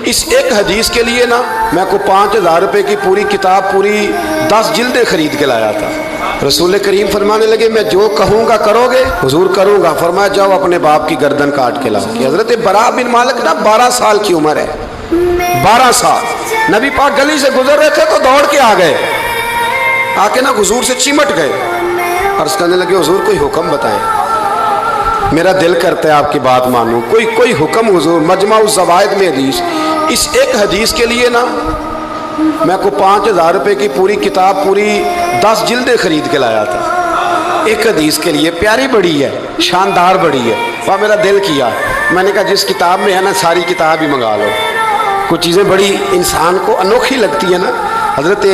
اس ایک حدیث کے لیے نا میں کو 5,000 روپے کی پوری کتاب پوری 10 جلدیں خرید کے لایا تھا۔ رسول کریم فرمانے لگے میں جو کہوں گا کرو گے؟ حضور کروں گا۔ فرمایا جاؤ اپنے باپ کی گردن کاٹ کے لاؤ۔ کہ حضرت براء بن مالک نا 12 سال کی عمر ہے، 12 سال۔ نبی پاک گلی سے گزر رہے تھے تو دوڑ کے آ گئے، آ کے نا حضور سے چمٹ گئے، عرض کرنے لگے حضور کوئی حکم بتائیں، میرا دل کرتا ہے آپ کی بات مانوں، کوئی حکم حضور۔ مجمع الزوائد میں حدیث، اس ایک حدیث کے لیے نا میں کو 5,000 روپے کی پوری کتاب پوری 10 جلدیں خرید کے لایا تھا، ایک حدیث کے لیے۔ پیاری بڑی ہے، شاندار بڑی ہے، وہاں میرا دل کیا، میں نے کہا جس کتاب میں ہے نا ساری کتاب ہی منگا لو۔ کچھ چیزیں بڑی انسان کو انوکھی لگتی ہے نا۔ حضرت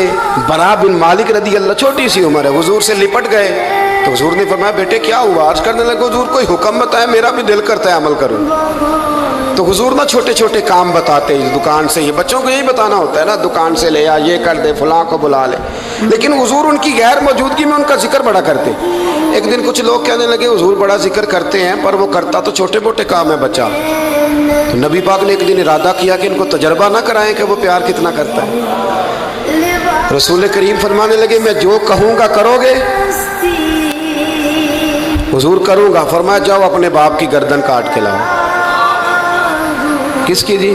براء بن مالک رضی اللہ، چھوٹی سی عمر ہے، حضور سے لپٹ گئے تو حضور نے فرمایا بیٹے کیا ہوا؟ عرض کرنے لگے حضور کوئی حکم بتائے، میرا بھی دل کرتا ہے عمل کروں۔ تو حضور نا چھوٹے چھوٹے کام بتاتے ہیں، دکان سے، یہ بچوں کو یہی بتانا ہوتا ہے نا، دکان سے لے آ، یہ کر دے، فلاں کو بلا لے، لیکن حضور ان کی غیر موجودگی میں ان کا ذکر بڑا کرتے۔ ایک دن کچھ لوگ کہنے لگے حضور بڑا ذکر کرتے ہیں پر وہ کرتا تو چھوٹے موٹے کام ہے بچہ۔ تو نبی پاک نے ایک دن ارادہ کیا کہ ان کو تجربہ نہ کرائیں کہ وہ پیار کتنا کرتا ہے۔ رسول کریم فرمانے لگے میں جو کہوں گا کرو گے؟ حضور کروں گا۔ فرمایا جاؤ اپنے باپ کی گردن کاٹ کے لاؤ۔ کس کی جی؟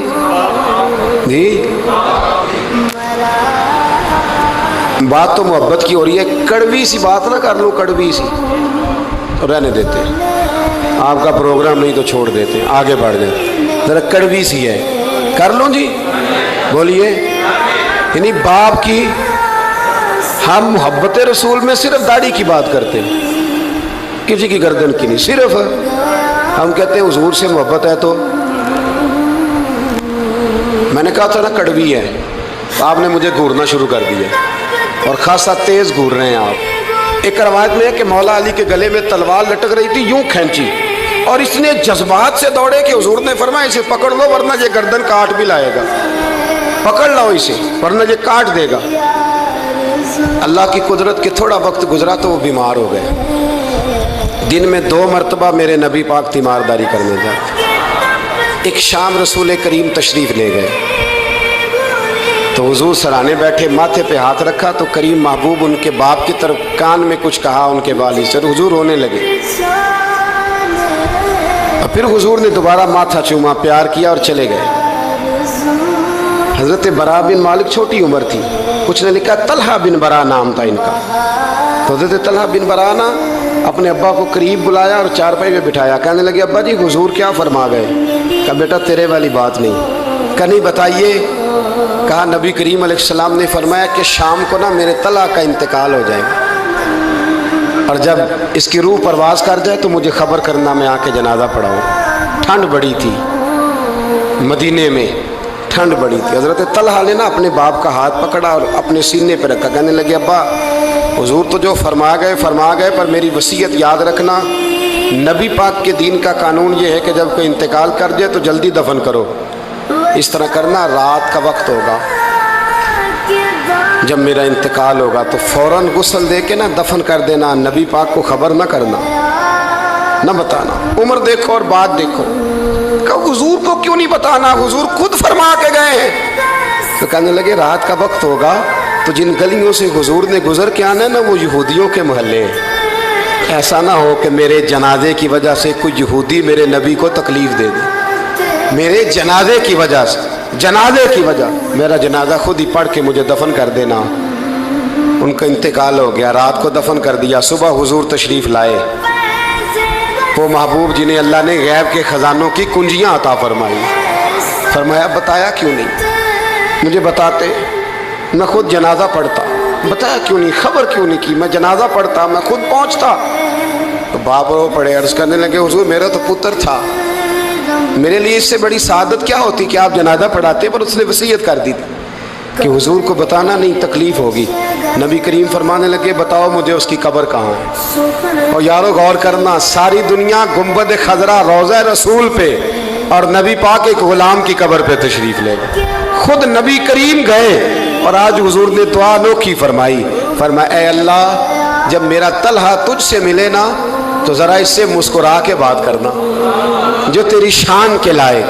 بات تو محبت کی ہو رہی ہے، کڑوی سی بات نہ کر لوں، کڑوی سی رہنے دیتے، آپ کا پروگرام نہیں تو چھوڑ دیتے، آگے بڑھ جائیں۔ ذرا کڑوی سی ہے، کر لوں جی، بولیے۔ یعنی باپ کی، ہم محبت رسول میں صرف داڑھی کی بات کرتے ہیں، کسی کی گردن کی نہیں، صرف ہم کہتے ہیں حضور سے محبت ہے تو میں نے کہا تھا نا کڑوی ہے، آپ نے مجھے گھورنا شروع کر دیا اور خاصا تیز گھور رہے ہیں آپ۔ ایک روایت میں ہے کہ مولا علی کے گلے میں تلوار لٹک رہی تھی، یوں کھینچی اور اس نے جذبات سے دوڑے کہ حضور نے فرمایا اسے پکڑ لو ورنہ یہ گردن کاٹ بھی لائے گا، پکڑ لو اسے ورنہ یہ کاٹ دے گا۔ اللہ کی قدرت کہ تھوڑا وقت گزرا تو وہ بیمار ہو گئے۔ دن میں 2 مرتبہ میرے نبی پاک تیمارداری کرنے جاتے۔ ایک شام رسول کریم تشریف لے گئے تو حضور سرانے بیٹھے، ماتھے پہ ہاتھ رکھا تو کریم محبوب ان کے باپ کی طرف کان میں کچھ کہا ان کے والد سے، حضور رونے لگے۔ اور پھر حضور نے دوبارہ ماتھا چوما، پیار کیا اور چلے گئے۔ حضرت براء بن مالک چھوٹی عمر تھی، کچھ نے لکھا طلحہ بن براء نام تھا ان کا۔ تو حضرت طلحہ بن براء نے اپنے ابا کو قریب بلایا اور چارپائی پہ بٹھایا، کہنے لگے ابا جی حضور کیا فرما گئے؟ کہا بیٹا تیرے والی بات نہیں۔ کہا نہیں بتائیے۔ کہا نبی کریم علیہ السلام نے فرمایا کہ شام کو نا میرے طلحہ کا انتقال ہو جائے گا اور جب اس کی روح پرواز کر جائے تو مجھے خبر کرنا، میں آ کے جنازہ پڑھاؤں۔ ٹھنڈ بڑی تھی مدینے میں، ٹھنڈ بڑی تھی۔ حضرت طلحہ نے نا اپنے باپ کا ہاتھ پکڑا اور اپنے سینے پہ رکھا، کہنے لگے ابا حضور تو جو فرما گئے پر میری وصیت یاد رکھنا، نبی پاک کے دین کا قانون یہ ہے کہ جب کوئی انتقال کر جائے تو جلدی دفن کرو، اس طرح کرنا رات کا وقت ہوگا، جب میرا انتقال ہوگا تو فوراً غسل دے کے نا دفن کر دینا، نبی پاک کو خبر نہ کرنا، نہ بتانا۔ عمر دیکھو اور بات دیکھو، کہ حضور کو کیوں نہیں بتانا، حضور خود فرما کے گئے ہیں۔ تو کہنے لگے رات کا وقت ہوگا تو جن گلیوں سے حضور نے گزر کے آنا ہے نا وہ یہودیوں کے محلے ہیں، ایسا نہ ہو کہ میرے جنازے کی وجہ سے کوئی یہودی میرے نبی کو تکلیف دے دے، میرے جنازے کی وجہ سے، جنازے کی وجہ، میرا جنازہ خود ہی پڑھ کے مجھے دفن کر دینا۔ ان کا انتقال ہو گیا، رات کو دفن کر دیا، صبح حضور تشریف لائے، وہ محبوب جنہیں اللہ نے غیب کے خزانوں کی کنجیاں عطا فرمائی۔ فرمایا بتایا کیوں نہیں؟ مجھے بتاتے، میں خود جنازہ پڑھتا۔ بتایا کیوں نہیں، خبر کیوں نہیں کی؟ میں جنازہ پڑھتا، میں خود پہنچتا۔ تو باپ رو پڑے، عرض کرنے لگے حضور میرا تو پتر تھا، میرے لیے اس سے بڑی سعادت کیا ہوتی کہ آپ جنازہ پڑھاتے، پر اس نے وصیت کر دی تھی کہ حضور کو بتانا نہیں، تکلیف ہوگی۔ نبی کریم فرمانے لگے بتاؤ مجھے اس کی قبر کہاں ہے؟ اور یارو غور کرنا، ساری دنیا گنبد خضرا روضہ رسول پہ اور نبی پاک ایک غلام کی قبر پہ تشریف لے گئے، خود نبی کریم گئے اور آج حضور نے دعا انوکھی فرمائی، فرمایا اے اللہ جب میرا طلحہ تجھ سے ملے نا تو ذرا اس سے مسکرا کے بات کرنا جو تیری شان کے لائق،